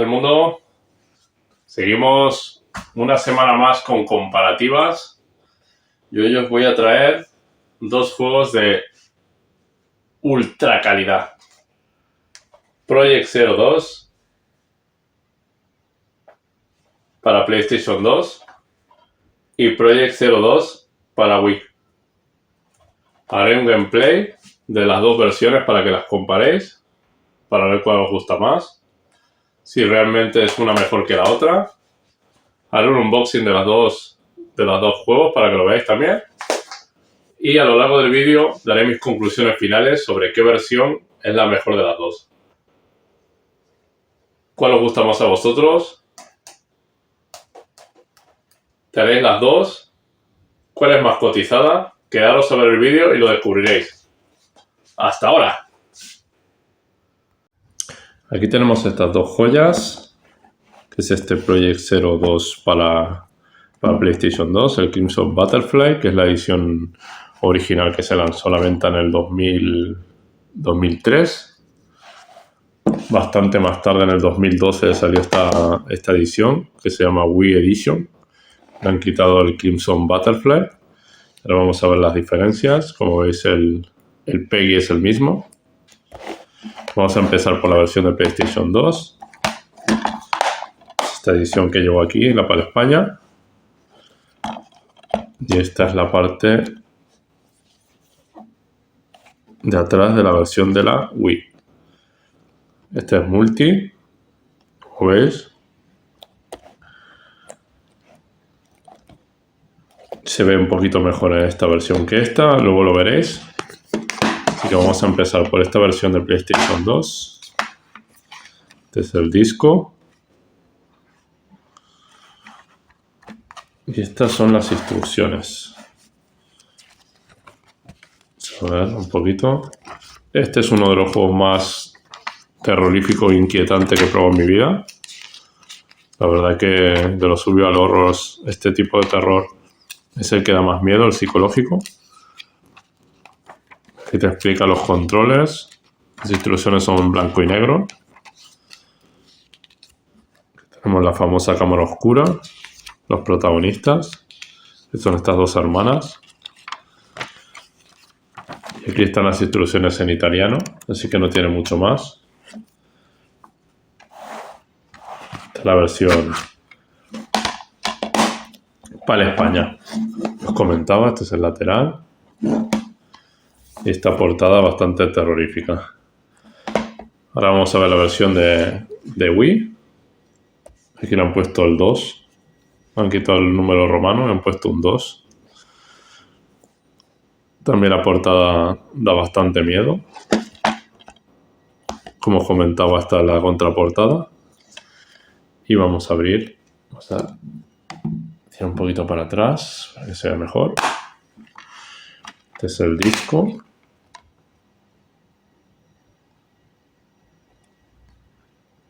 mundo? Seguimos una semana más con comparativas y hoy os voy a traer dos juegos de ultra calidad. Project Zero 2 para PlayStation 2 y Project Zero 2 para Wii. Haré un gameplay de las dos versiones para que las comparéis, para ver cuál os gusta más, si realmente es una mejor que la otra. Haré un unboxing de los dos juegos para que lo veáis también. Y a lo largo del vídeo daré mis conclusiones finales sobre qué versión es la mejor de las dos. ¿Cuál os gusta más a vosotros? ¿Tenéis las dos? ¿Cuál es más cotizada? Quedaros a ver el vídeo y lo descubriréis. ¡Hasta ahora! Aquí tenemos estas dos joyas, que es este Project Zero 2 para PlayStation 2, el Crimson Butterfly, que es la edición original que se lanzó a la venta en el 2003. Bastante más tarde, en el 2012, salió esta edición, que se llama Wii Edition. Le han quitado el Crimson Butterfly. Ahora vamos a ver las diferencias. Como veis, el PEGI es el mismo. Vamos a empezar por la versión de PlayStation 2. Esta edición que llevo aquí, la para España. Y esta es la parte de atrás de la versión de la Wii. Este es multi, como veis. Se ve un poquito mejor en esta versión que esta, luego lo veréis. Así que vamos a empezar por esta versión de PlayStation 2. Este es el disco. Y estas son las instrucciones. A ver, un poquito. Este es uno de los juegos más terroríficos e inquietantes que he probado en mi vida. La verdad que de los survival horrors, este tipo de terror es el que da más miedo, el psicológico. Aquí te explica los controles. Las instrucciones son en blanco y negro. Tenemos la famosa cámara oscura. Los protagonistas, que son estas dos hermanas. Y aquí están las instrucciones en italiano, así que no tiene mucho más. Esta es la versión para España. Os comentaba, este es el lateral. Y esta portada bastante terrorífica. Ahora vamos a ver la versión de Wii. Aquí le han puesto el 2. Han quitado el número romano y han puesto un 2. También la portada da bastante miedo. Como os comentaba, esta es la contraportada. Y vamos a abrir. Vamos a tirar un poquito para atrás para que se vea mejor. Este es el disco.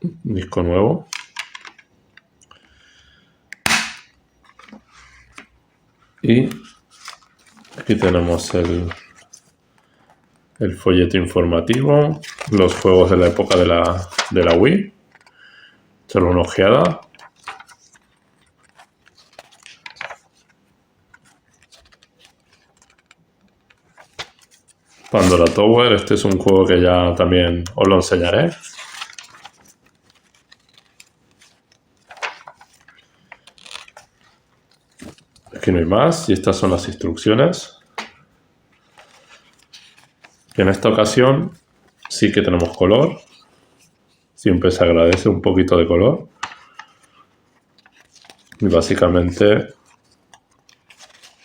Un disco nuevo. Y aquí tenemos el folleto informativo, los juegos de la época de la Wii. Echarle una ojeada. Pandora Tower, este es un juego que ya también os lo enseñaré. Aquí no hay más y estas son las instrucciones. En esta ocasión sí que tenemos color. Siempre se agradece un poquito de color. Y básicamente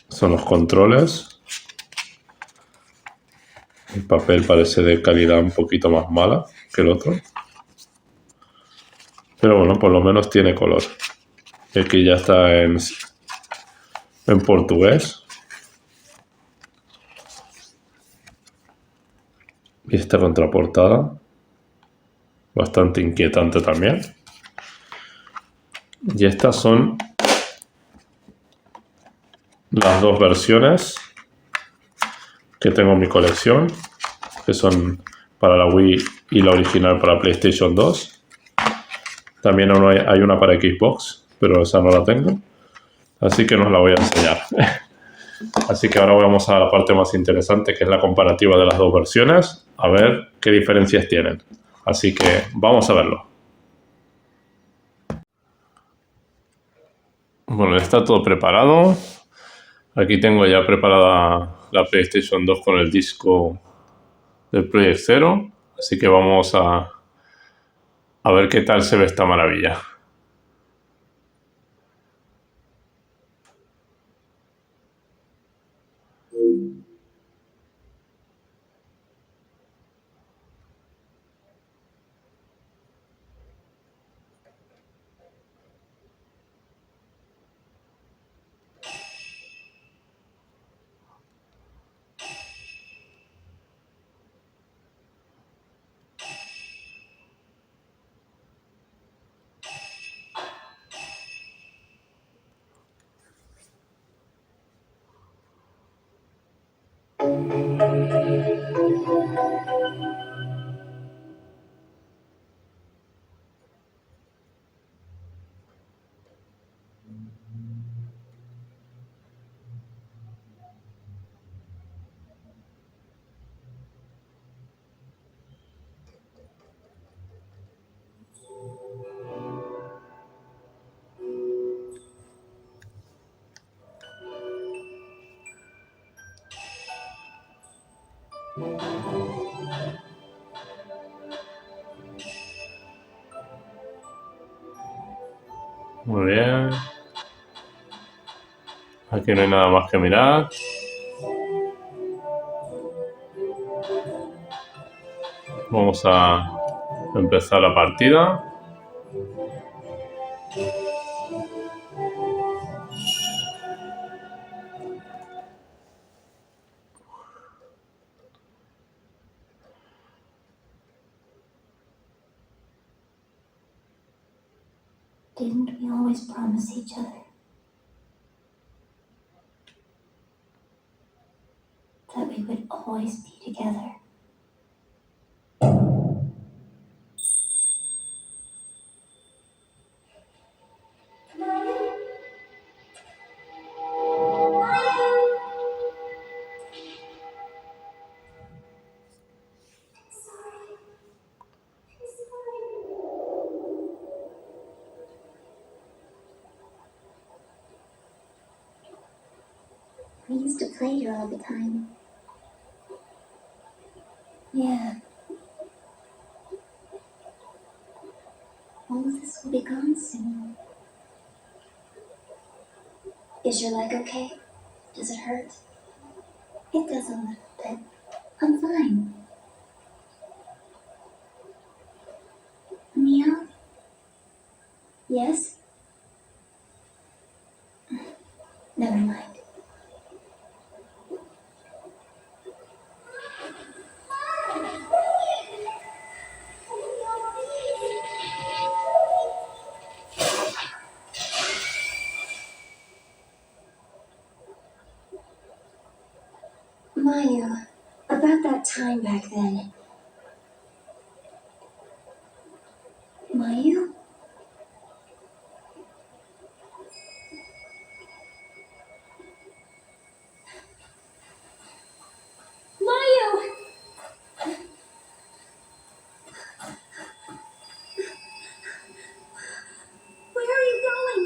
son los controles. El papel parece de calidad un poquito más mala que el otro. Pero bueno, por lo menos tiene color. Y aquí ya está en portugués. Y esta contraportada, bastante inquietante también. Y estas son las dos versiones que tengo en mi colección, que son para la Wii y la original para PlayStation 2. También hay una para Xbox, pero esa no la tengo. Así que no os la voy a enseñar. Así que ahora vamos a la parte más interesante, que es la comparativa de las dos versiones, a ver qué diferencias tienen. Así que vamos a verlo. Bueno, está todo preparado. Aquí tengo ya preparada la PlayStation 2 con el disco del Project Zero. Así que vamos a ver qué tal se ve esta maravilla. Muy bien. Aquí no hay nada más que mirar. Vamos a empezar la partida. Didn't we always promise each other that we would always be together? We used to play here all the time. Yeah. All of this will be gone soon. Is your leg okay? Does it hurt? It does a little bit. I'm fine. Meow? Yes? Never mind. Mayu, about that time back then. Mayu? Mayu! Where are you going?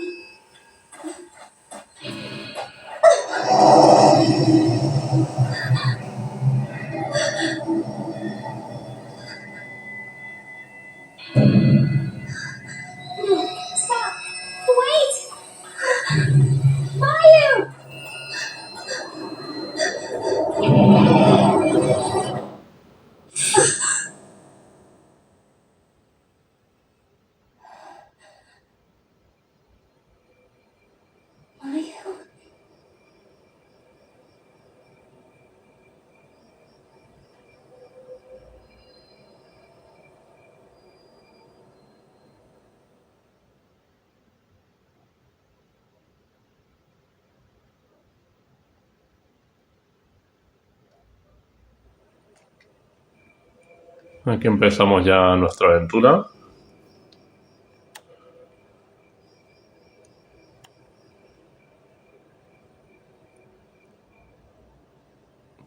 No, stop! Wait! Mayu! Mayu? Aquí empezamos ya nuestra aventura.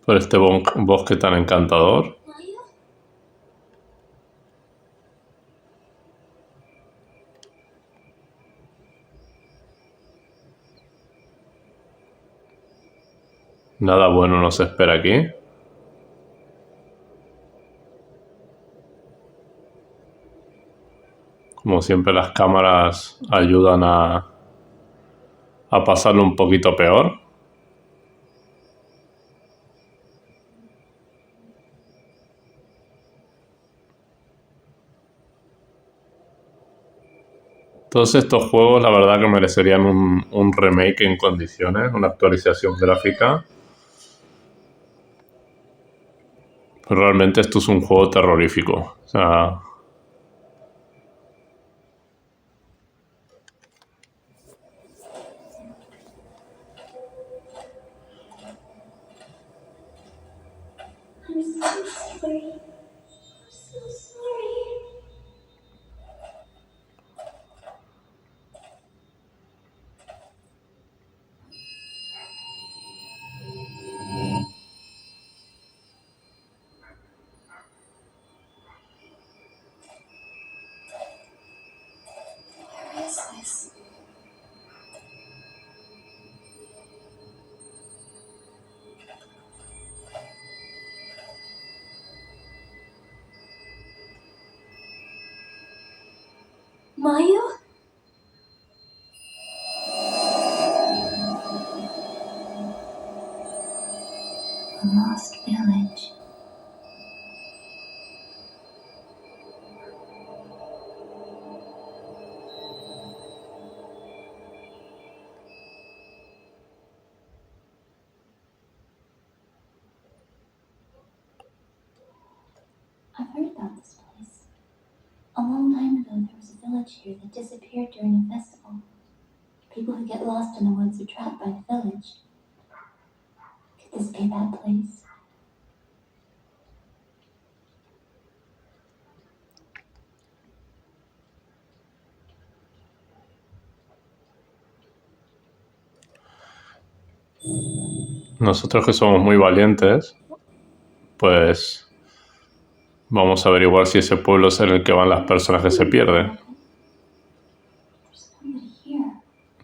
por este bosque tan encantador. Maya? Nada bueno nos espera aquí. Como siempre, las cámaras ayudan a pasarlo un poquito peor. Todos estos juegos, la verdad que merecerían un remake en condiciones, una actualización gráfica. Pero realmente esto es un juego terrorífico. O sea, I'm so sorry. I'm so sorry. Where is this? Mayu? A lost village. I've heard about this place. A long time ago, there was a village here that disappeared during a festival. People who get lost in the woods are trapped by the village. Could this be that place? nosotros que somos muy valientes, pues vamos a averiguar si ese pueblo es en el que van las personas que se pierden. There's nobody here.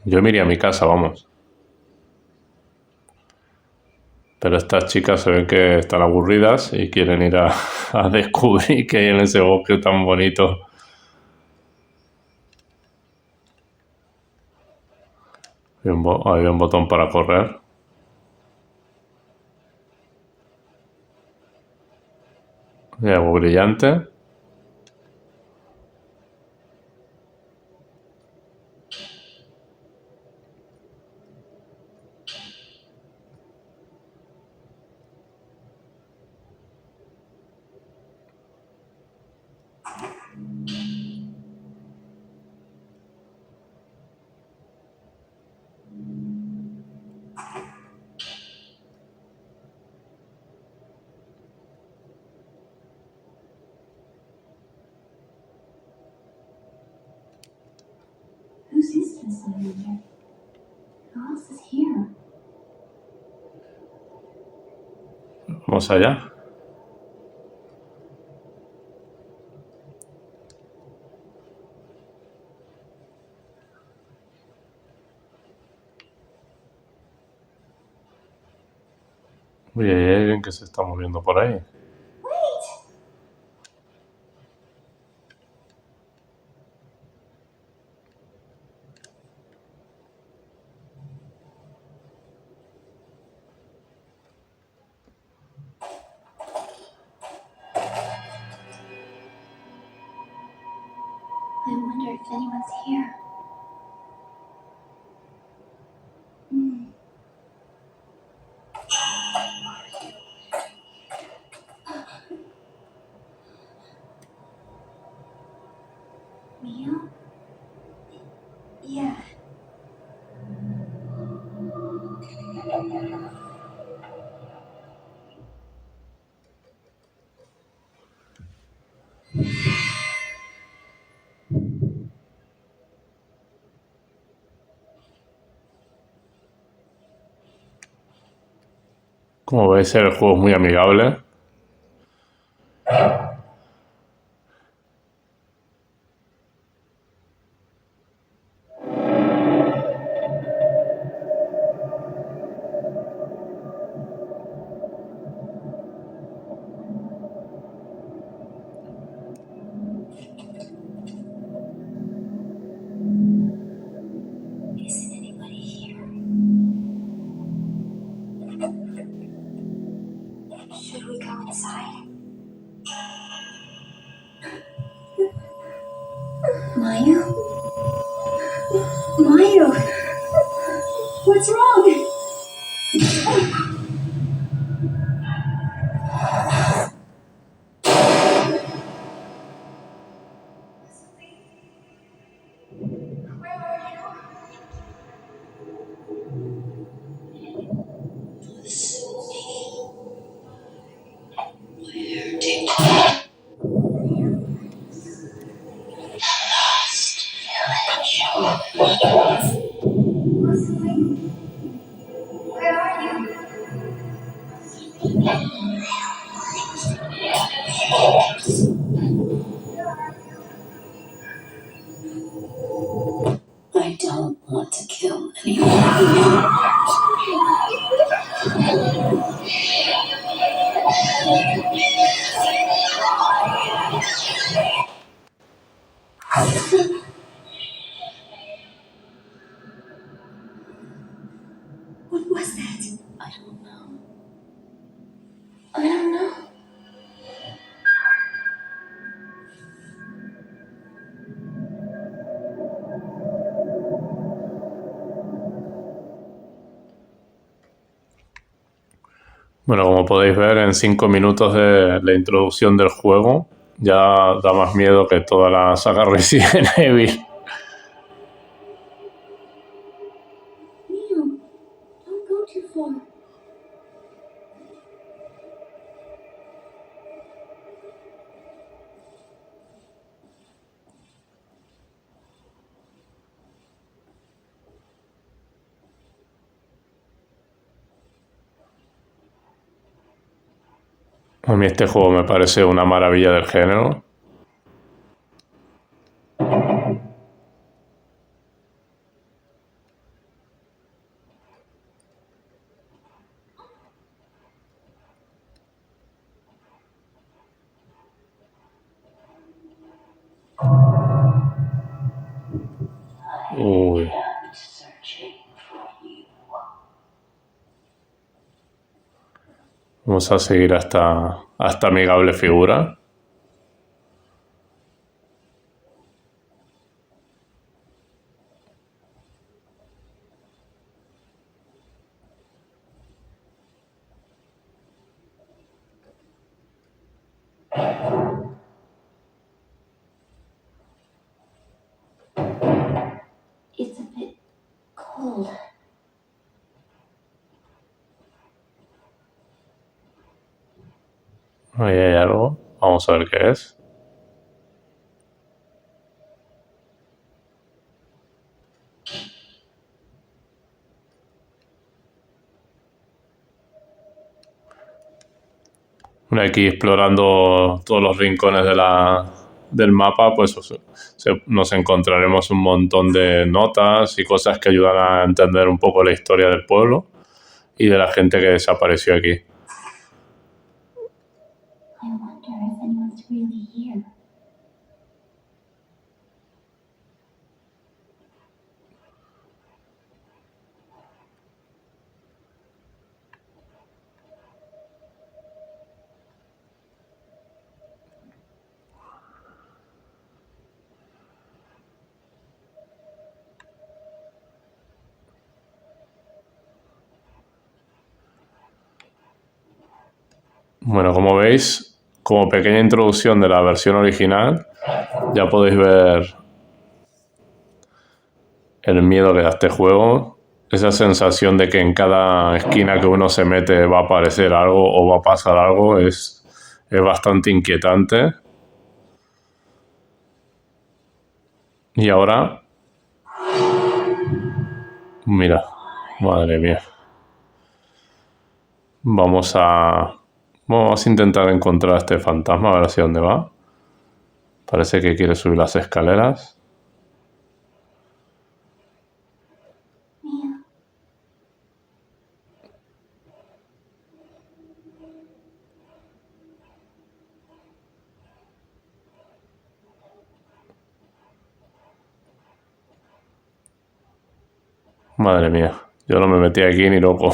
Yo me iría a mi casa, vamos. Pero estas chicas se ven que están aburridas y quieren ir a descubrir qué hay en ese bosque tan bonito. Hay un botón para correr. Y algo brillante. Whose is this, I wonder? Who else is here? Vamos allá. Uy, hay alguien que se está moviendo por ahí. Wait! I wonder if anyone's here. Como veis, el juego es muy amigable. Isn't anybody here? Should we go inside? Mayu? Mayu! What's wrong? Where are you? I don't want to kill anyone. What was that? I don't know. I don't know. Bueno, como podéis ver, en 5 minutos de la introducción del juego ya da más miedo que toda la saga Resident Evil. Neo, don't go too far. A mí este juego me parece una maravilla del género. Uy. Vamos a seguir hasta amigable figura. It's a bit cold. Ahí hay algo. Vamos a ver qué es. Bueno, aquí explorando todos los rincones del mapa, pues nos encontraremos un montón de notas y cosas que ayudan a entender un poco la historia del pueblo y de la gente que desapareció aquí. I wonder if anyone's really here. Bueno, como veis, como pequeña introducción de la versión original, ya podéis ver el miedo que da este juego. Esa sensación de que en cada esquina que uno se mete va a aparecer algo o va a pasar algo es bastante inquietante. Y ahora... Mira, madre mía. Vamos a intentar encontrar a este fantasma, a ver hacia dónde va. Parece que quiere subir las escaleras. Mia. Madre mía, yo no me metí aquí ni loco.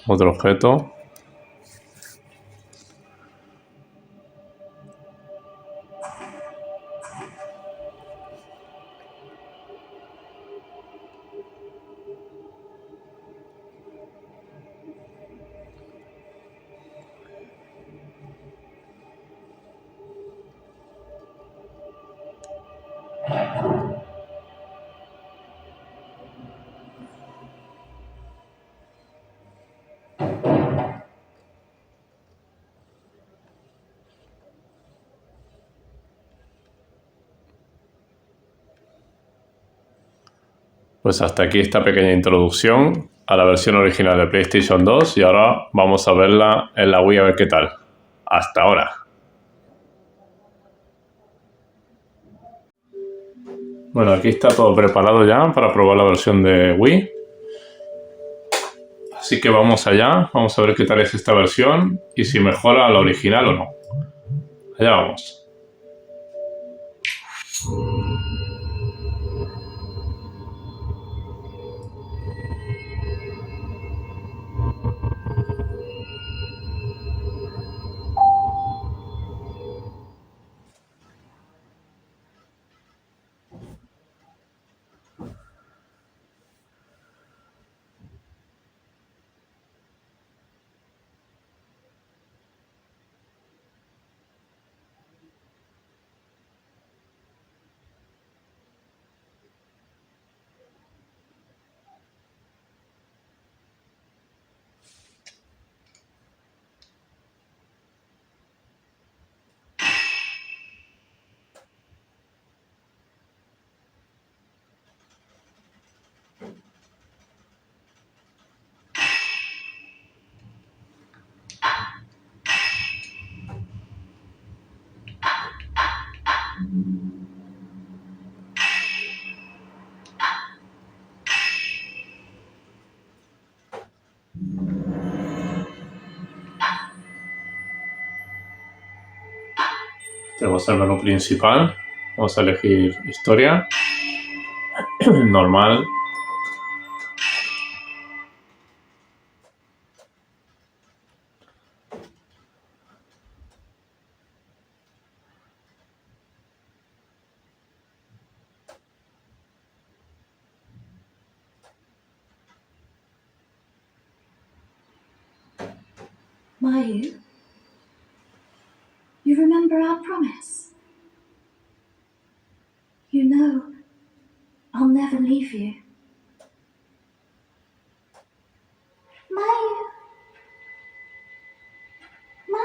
Otro objeto. Pues hasta aquí esta pequeña introducción a la versión original de PlayStation 2 y ahora vamos a verla en la Wii a ver qué tal. Hasta ahora. Bueno, aquí está todo preparado ya para probar la versión de Wii. Así que vamos allá, vamos a ver qué tal es esta versión y si mejora la original o no. Allá vamos. Tenemos el menú principal. Vamos a elegir historia. Normal. Mayu, you remember our promise? You know, I'll never leave you. Mayu! Mayu!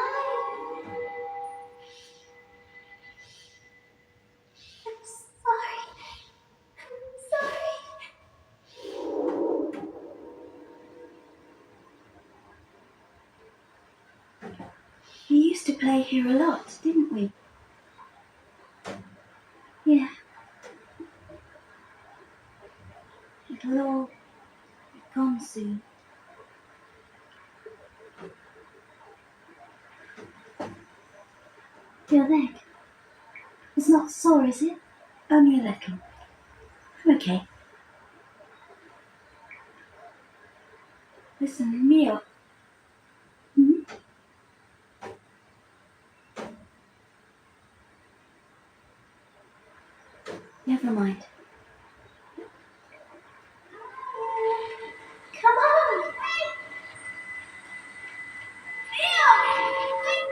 I'm sorry. I'm sorry. We used to play here a lot, didn't we? Yeah. It'll all be gone soon. Your leg. It's not sore, is it? Only a little. I'm okay. Listen, Mio. Hmm? Never mind. Come on! Mio!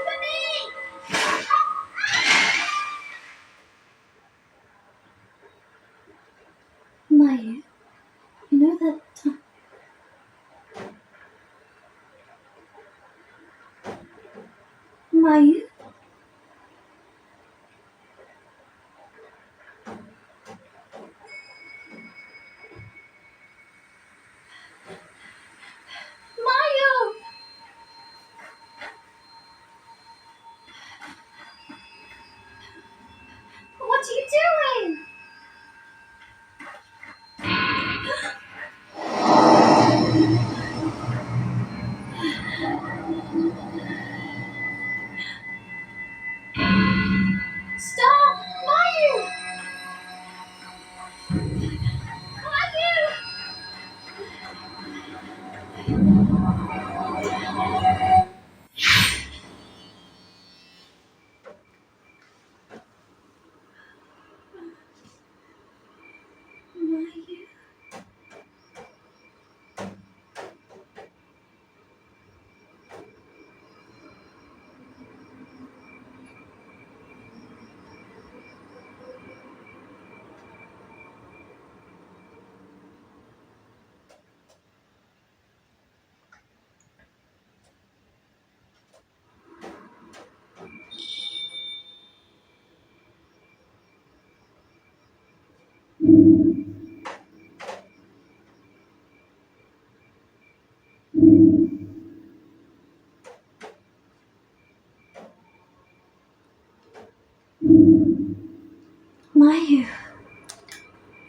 Mayu.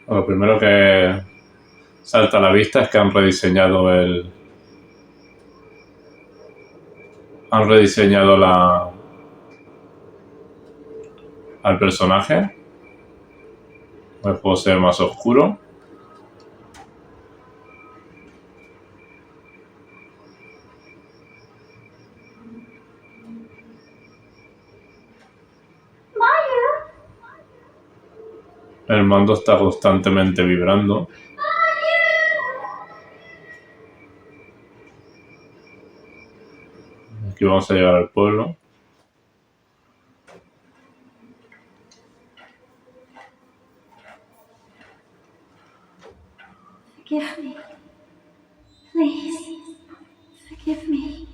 Lo primero que salta a la vista es que han rediseñado al personaje. El juego se ve más oscuro. El mando está constantemente vibrando. Aquí vamos a llegar al pueblo. Forgive me. Please. Forgive me.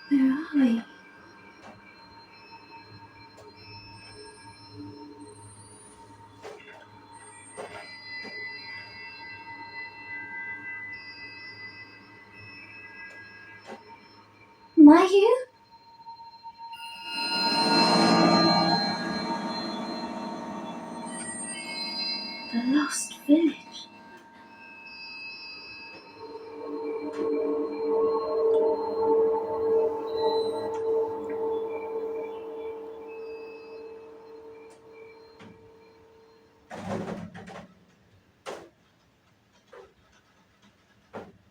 Where are we? Mayu? The lost village.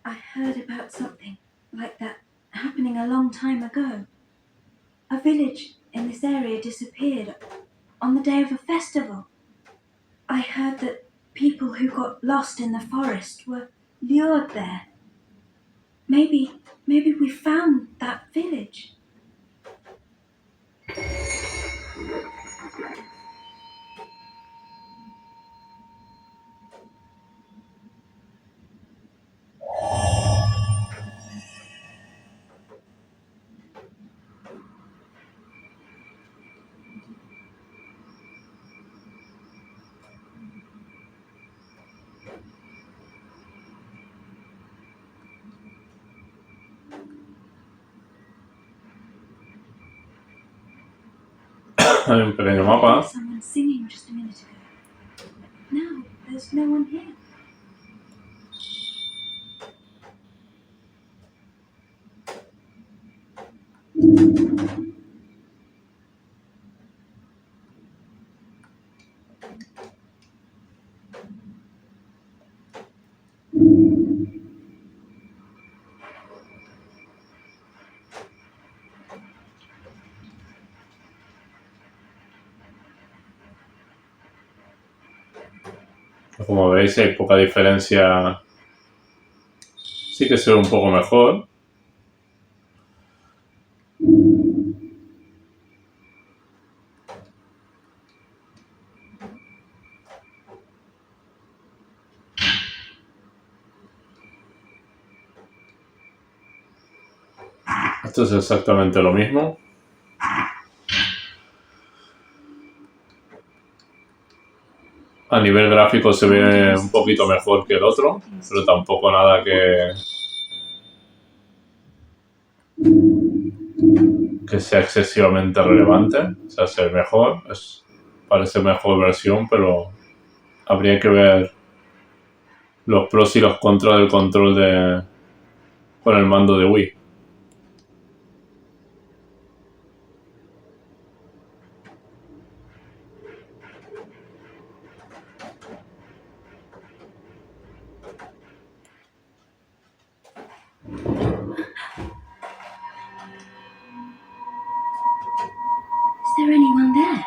I heard about something like that happening a long time ago. A village in this area disappeared on the day of a festival. I heard that people who got lost in the forest were lured there. Maybe we found that village. Hay un pequeño I mapa. heard someone singing just a minute ago. No, there's no one here. Como veis hay poca diferencia. Sí que se ve un poco mejor. Esto es exactamente lo mismo. A nivel gráfico se ve un poquito mejor que el otro, pero tampoco nada que sea excesivamente relevante. O sea, se ve mejor, parece mejor versión, pero habría que ver los pros y los contras del control con el mando de Wii. Is there anyone there?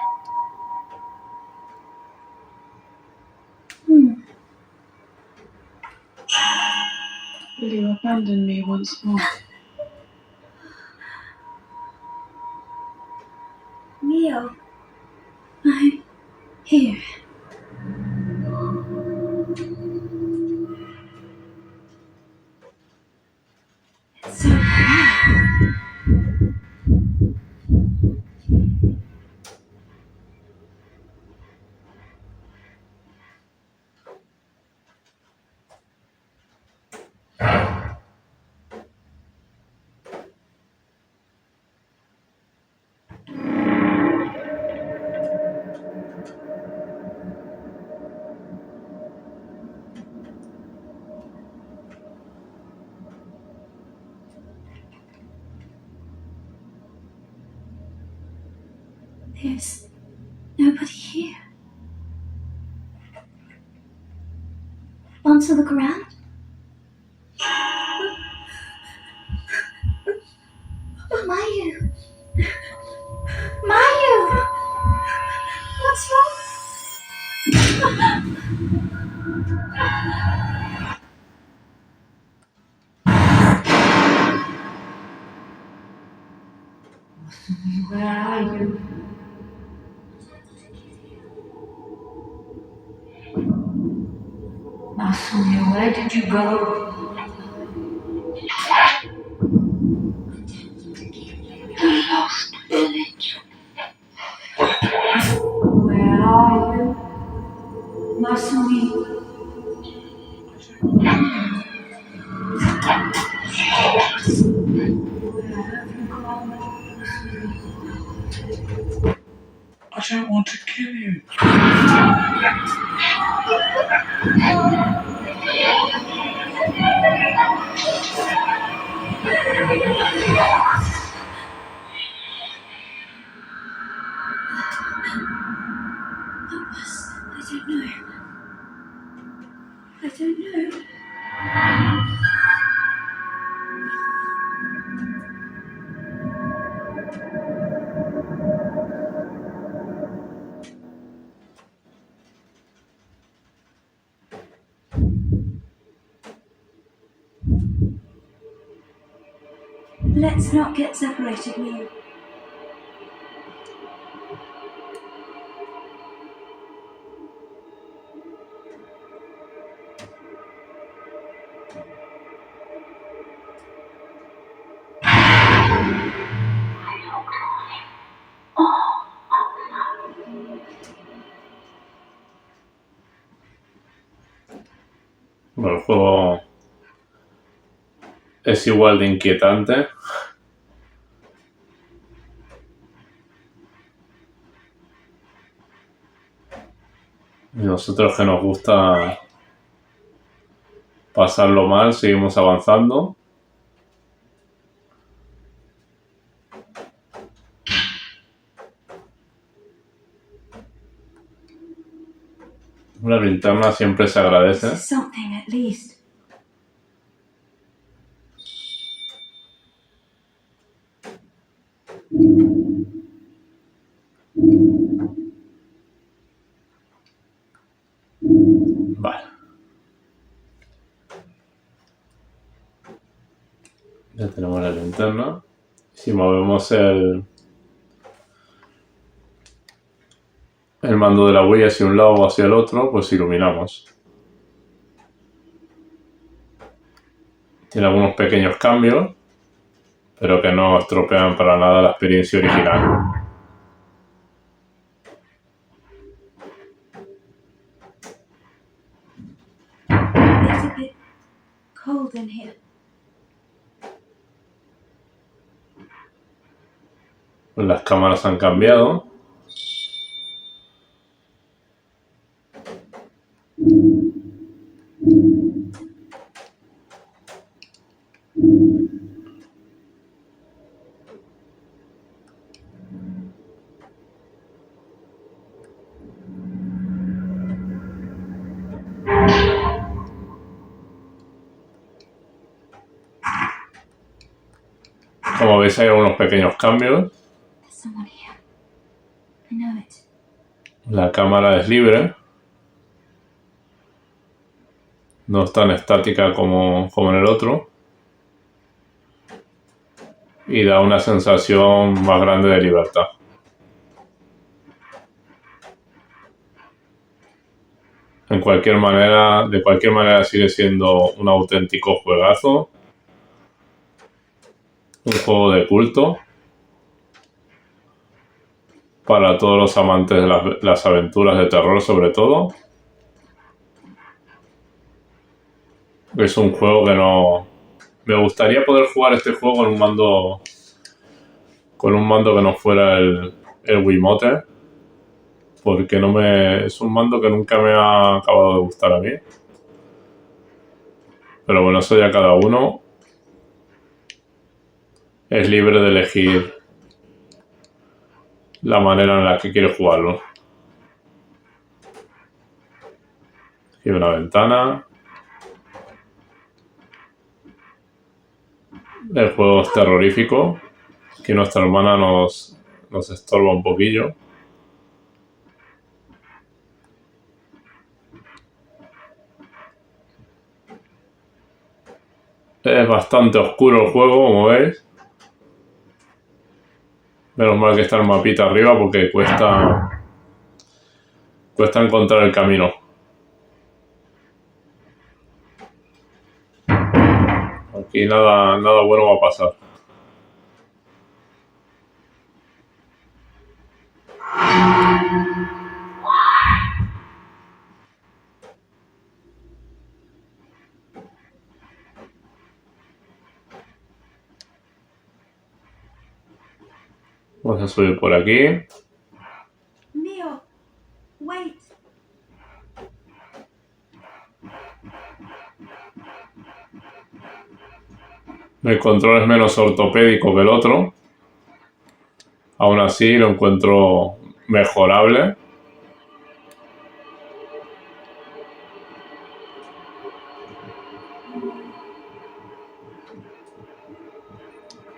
Will you abandon me once more? Mio. I'm here. There's nobody here. Want to look around? Mayu! Mayu! What's wrong? Where are you? Masumi, where did you go? The lost village. Where are you? Masumi. Where have you gone? I don't want to kill you. I don't know. Let's not get separated, Miyu. Bueno, el juego es igual de inquietante. Y nosotros que nos gusta pasarlo mal, seguimos avanzando. Una linterna siempre se agradece. Something at least. Vale. Ya tenemos la linterna. Si movemos el mando de la Wii hacia un lado o hacia el otro, pues iluminamos. Tiene algunos pequeños cambios, pero que no estropean para nada la experiencia original. It's a bit cold in here. Pues las cámaras han cambiado. Como veis, hay algunos pequeños cambios. There's someone here. I know it. La cámara es libre. No es tan estática como en el otro. Y da una sensación más grande de libertad. De cualquier manera sigue siendo un auténtico juegazo. Un juego de culto. Para todos los amantes de las aventuras de terror, sobre todo. Es un juego que no... Me gustaría poder jugar este juego con un mando que no fuera el Wiimote, porque es un mando que nunca me ha acabado de gustar a mí. Pero bueno, eso ya cada uno es libre de elegir la manera en la que quieres jugarlo. Aquí hay una ventana. El juego es terrorífico. Aquí nuestra hermana nos estorba un poquillo. Es bastante oscuro el juego, como veis. Menos mal que está el mapita arriba porque cuesta encontrar el camino. Aquí nada bueno va a pasar. Vamos a subir por aquí. Neo, wait. El control es menos ortopédico que el otro. Aún así lo encuentro mejorable.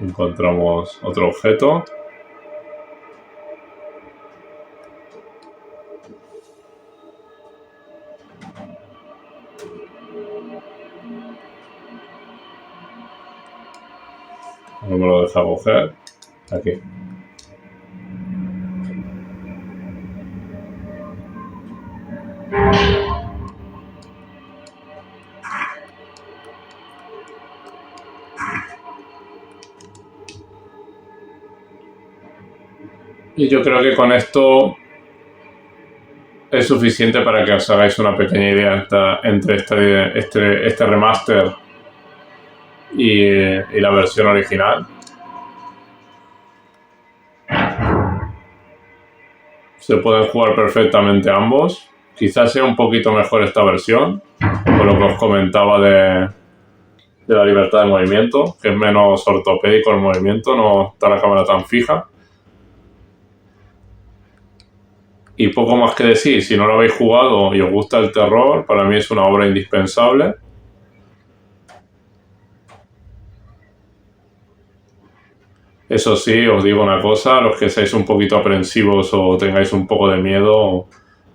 Encontramos otro objeto. No me lo deja coger. Aquí. Y yo creo que con esto es suficiente para que os hagáis una pequeña idea entre este remaster y la versión original. Se pueden jugar perfectamente ambos. Quizás sea un poquito mejor esta versión, por lo que os comentaba de la libertad de movimiento, que es menos ortopédico el movimiento, no está la cámara tan fija. Y poco más que decir, si no lo habéis jugado y os gusta el terror, para mí es una obra indispensable. Eso sí, os digo una cosa, los que seáis un poquito aprensivos o tengáis un poco de miedo,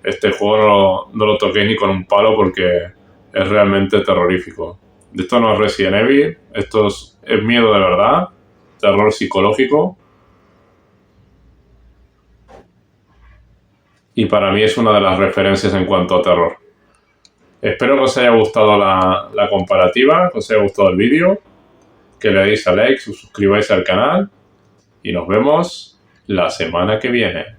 este juego no lo toquéis ni con un palo porque es realmente terrorífico. Esto no es Resident Evil, esto es miedo de verdad, terror psicológico. Y para mí es una de las referencias en cuanto a terror. Espero que os haya gustado la comparativa, que os haya gustado el vídeo, que le deis a like, os suscribáis al canal y nos vemos la semana que viene.